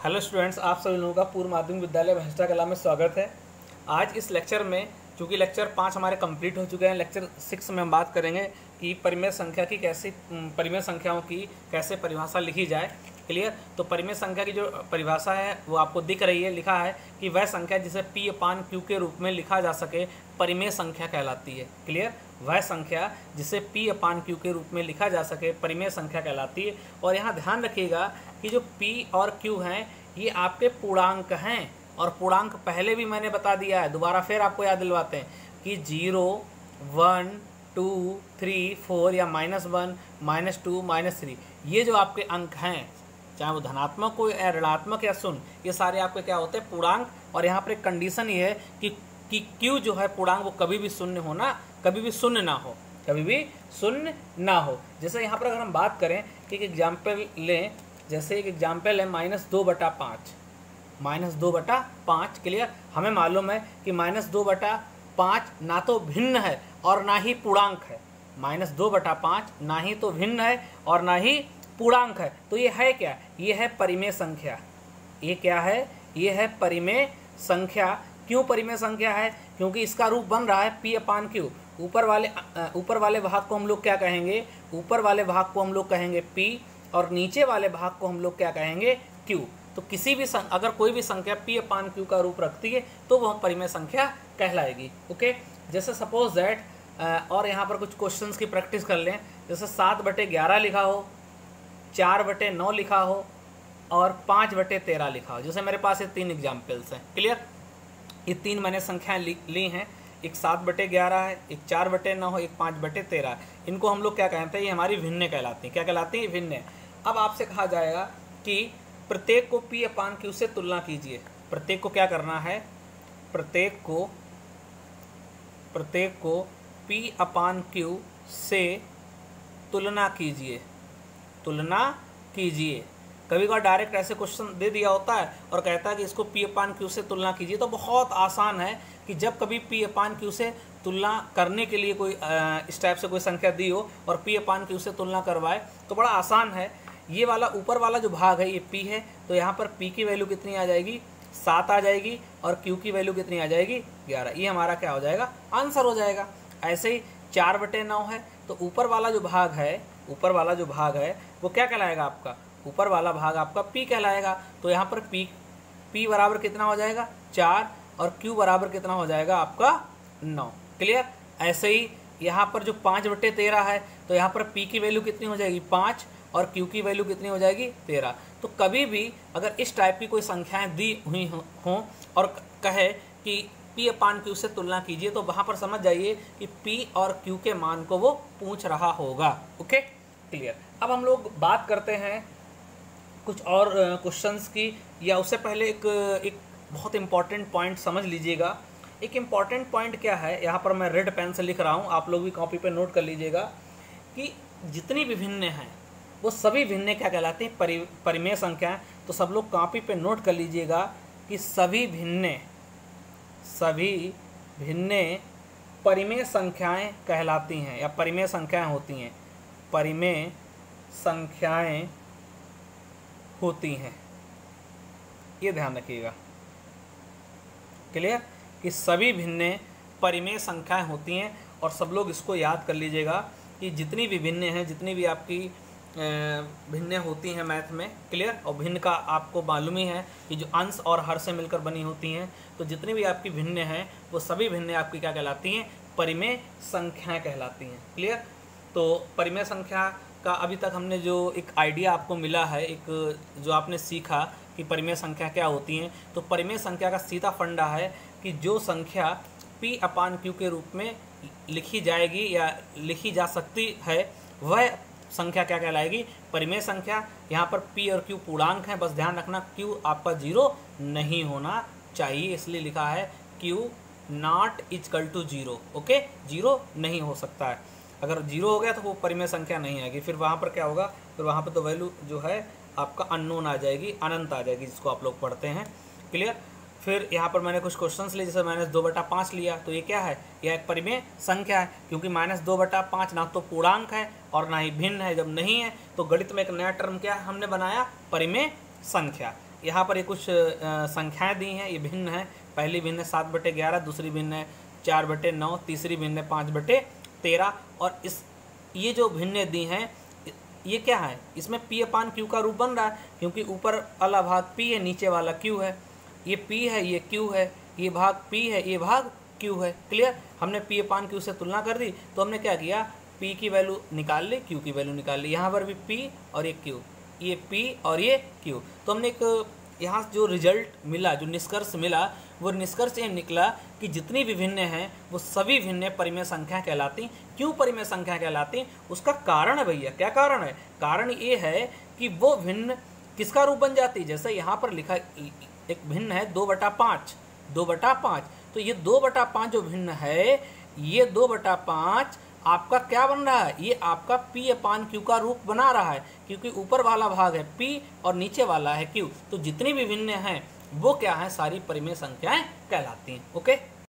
Hello students, आप सभी लोगों का पूर्व माध्यमिक विद्यालय भैंसटा कला में स्वागत है। आज इस लेक्चर में, चूँकि लेक्चर 5 हमारे कंप्लीट हो चुके हैं, लेक्चर 6 में हम बात करेंगे कि परिमेय संख्या की परिमेय संख्याओं की कैसे परिभाषा लिखी जाए। क्लियर। तो परिमेय संख्या की जो परिभाषा है वो आपको दिख रही है। लिखा है कि वह संख्या जिसे P/Q के रूप में लिखा जा सके परिमेय संख्या कहलाती है। क्लियर। वह संख्या जिसे P/Q के रूप में लिखा जा सके परिमेय संख्या कहलाती है। और यहाँ ध्यान रखिएगा कि जो P और Q हैं ये आपके पूर्णांक हैं, और पूर्णांक पहले भी मैंने बता दिया है, दोबारा फिर आपको याद दिलवाते हैं कि 0, 1, 2, 3, 4 या -1, -2, -3 ये जो आपके अंक हैं, चाहे वो धनात्मक हो या ऋणात्मक या शून्य, ये सारे आपके क्या होते हैं, पूर्णांक। और यहाँ पर एक कंडीशन ये है कि Q जो है पूर्णांक वो कभी भी शून्य होना, कभी भी शून्य ना हो, कभी भी शून्य ना हो। जैसे यहाँ पर अगर हम बात करें कि एक एग्जाम्पल लें, जैसे एक एग्जाम्पल है -2/5, -2/5। क्लियर। हमें मालूम है कि -2/5 ना तो भिन्न है और ना ही पूर्णांक है। -2/5 ना ही तो भिन्न है और ना ही पूर्णांक है। तो ये है क्या? ये है परिमेय संख्या। ये क्या है? ये है परिमेय संख्या। क्यों परिमेय संख्या है? क्योंकि इसका रूप बन रहा है P/Q। ऊपर वाले भाग को हम लोग क्या कहेंगे? ऊपर वाले भाग को हम लोग कहेंगे P, और नीचे वाले भाग को हम लोग क्या कहेंगे? Q। तो किसी भी अगर कोई भी संख्या P/Q का रूप रखती है तो वह परिमेय संख्या कहलाएगी। ओके। जैसे सपोज दैट, और यहाँ पर कुछ क्वेश्चंस की प्रैक्टिस कर लें। जैसे 7/11 लिखा हो, 4/9 लिखा हो और 5/13 लिखा हो। जैसे मेरे पास ये 3 एग्जाम्पल्स हैं। क्लियर। ये 3 मैंने संख्याएं ली हैं, एक 7/11 है, एक 4/9 है, एक 5/13 है। इनको हम लोग क्या कहते हैं? ये हमारी भिन्न कहलाती हैं। क्या कहलाती हैं? भिन्न। अब आपसे कहा जाएगा कि प्रत्येक को P/Q से तुलना कीजिए। प्रत्येक को क्या करना है? प्रत्येक को P/Q से तुलना कीजिए। तुलना कीजिए। कभी कभार डायरेक्ट ऐसे क्वेश्चन दे दिया होता है और कहता है कि इसको P/Q से तुलना कीजिए। तो बहुत आसान है कि जब कभी P/Q से तुलना करने के लिए कोई इस टाइप से कोई संख्या दी हो और P/Q से तुलना करवाए तो बड़ा आसान है। ये वाला ऊपर वाला जो भाग है ये P है, तो यहाँ पर P की वैल्यू कितनी आ जाएगी? 7 आ जाएगी, और Q की वैल्यू कितनी आ जाएगी? 11। ये हमारा क्या हो जाएगा? आंसर हो जाएगा। ऐसे ही 4/9 है, तो ऊपर वाला जो भाग है वो क्या कहलाएगा आपका? ऊपर वाला भाग आपका P कहलाएगा। तो यहाँ पर P बराबर कितना हो जाएगा? 4, और Q बराबर कितना हो जाएगा आपका? 9। क्लियर। ऐसे ही यहाँ पर जो 5/13 है, तो यहाँ पर P की वैल्यू कितनी हो जाएगी? 5, और Q की वैल्यू कितनी हो जाएगी? 13। तो कभी भी अगर इस टाइप की कोई संख्याएं दी हुई हों और कहे कि P/Q से तुलना कीजिए, तो वहाँ पर समझ जाइए कि P और Q के मान को वो पूछ रहा होगा। ओके। क्लियर। अब हम लोग बात करते हैं कुछ और क्वेश्चंस की, या उससे पहले एक बहुत इम्पॉर्टेंट पॉइंट समझ लीजिएगा। एक इम्पॉर्टेंट पॉइंट क्या है, यहाँ पर मैं रेड पेन से लिख रहा हूँ, आप लोग भी कॉपी पे नोट कर लीजिएगा कि जितनी भी भिन्न हैं वो सभी भिन्न क्या कहलाती हैं? परिमेय संख्याएं। तो सब लोग कॉपी पे नोट कर लीजिएगा कि सभी भिन्न परिमेय संख्याएं कहलाती हैं, या परिमेय संख्याएं होती हैं। परिमेय संख्याएं होती हैं, ये ध्यान रखिएगा। क्लियर। कि सभी भिन्न परिमेय संख्याएं होती हैं, और सब लोग इसको याद कर लीजिएगा कि जितनी भी भिन्न हैं, जितनी भी आपकी भिन्न होती हैं मैथ में। क्लियर। और भिन्न का आपको मालूम ही है कि जो अंश और हर से मिलकर बनी होती हैं, तो जितनी भी आपकी भिन्न हैं वो सभी भिन्न आपकी क्या कहलाती हैं? परिमेय संख्याएं कहलाती हैं। क्लियर। तो परिमेय संख्या का अभी तक हमने जो एक आइडिया आपको मिला है, एक जो आपने सीखा कि परिमेय संख्या क्या होती हैं, तो परिमेय संख्या का सीधा फंडा है कि जो संख्या P/Q के रूप में लिखी जाएगी या लिखी जा सकती है वह संख्या क्या कहलाएगी? परिमेय संख्या। यहाँ पर P और Q पूर्णांक हैं, बस ध्यान रखना Q आपका 0 नहीं होना चाहिए, इसलिए लिखा है Q ≠ 0। ओके। 0 नहीं हो सकता है। अगर 0 हो गया तो वो परिमेय संख्या नहीं आएगी। फिर वहाँ पर क्या होगा? फिर वहाँ पर तो वैल्यू जो है आपका अननोन आ जाएगी, अनंत आ जाएगी, जिसको आप लोग पढ़ते हैं। क्लियर। फिर यहाँ पर मैंने कुछ क्वेश्चंस लिए, जैसे -2/5 लिया, तो ये क्या है? यह एक परिमेय संख्या है, क्योंकि -2/5 ना तो पूर्णांक है और ना ही भिन्न है। जब नहीं है तो गणित में एक नया टर्म क्या हमने बनाया? परिमेय संख्या। यहाँ पर ये कुछ संख्याएं दी हैं, ये भिन्न है। पहली भिन्न है 7/11, दूसरी भिन्न है 4/9, तीसरी भिन्न है 5/13। और ये जो भिन्न दी हैं ये क्या है, इसमें P/Q का रूप बन रहा है, क्योंकि ऊपर वाला भाग P है, नीचे वाला Q है। ये P है, ये Q है, ये भाग P है, ये भाग Q है। क्लियर, हमने P/Q से तुलना कर दी, तो हमने क्या किया, P की वैल्यू निकाल ली, Q की वैल्यू निकाल ली। यहाँ पर भी P और ये Q, ये P और ये Q। तो हमने एक यहाँ जो रिजल्ट मिला, जो निष्कर्ष मिला, वो निष्कर्ष ये निकला कि जितनी भी भिन्न हैं वो सभी भिन्न परिमेय संख्या कहलाती। क्यों परिमेय संख्या कहलाती, उसका कारण है भैया। क्या कारण है, कारण ये है कि वो भिन्न किसका रूप बन जाती। जैसे यहाँ पर लिखा एक भिन्न है 2/5, 2/5। तो ये 2/5 जो भिन्न है, ये 2/5 आपका क्या बन रहा है, ये आपका P/Q का रूप बना रहा है, क्योंकि ऊपर वाला भाग है P और नीचे वाला है Q। तो जितनी भी भिन्न हैं वो क्या है, सारी परिमेय संख्याएं कहलाती हैं। ओके।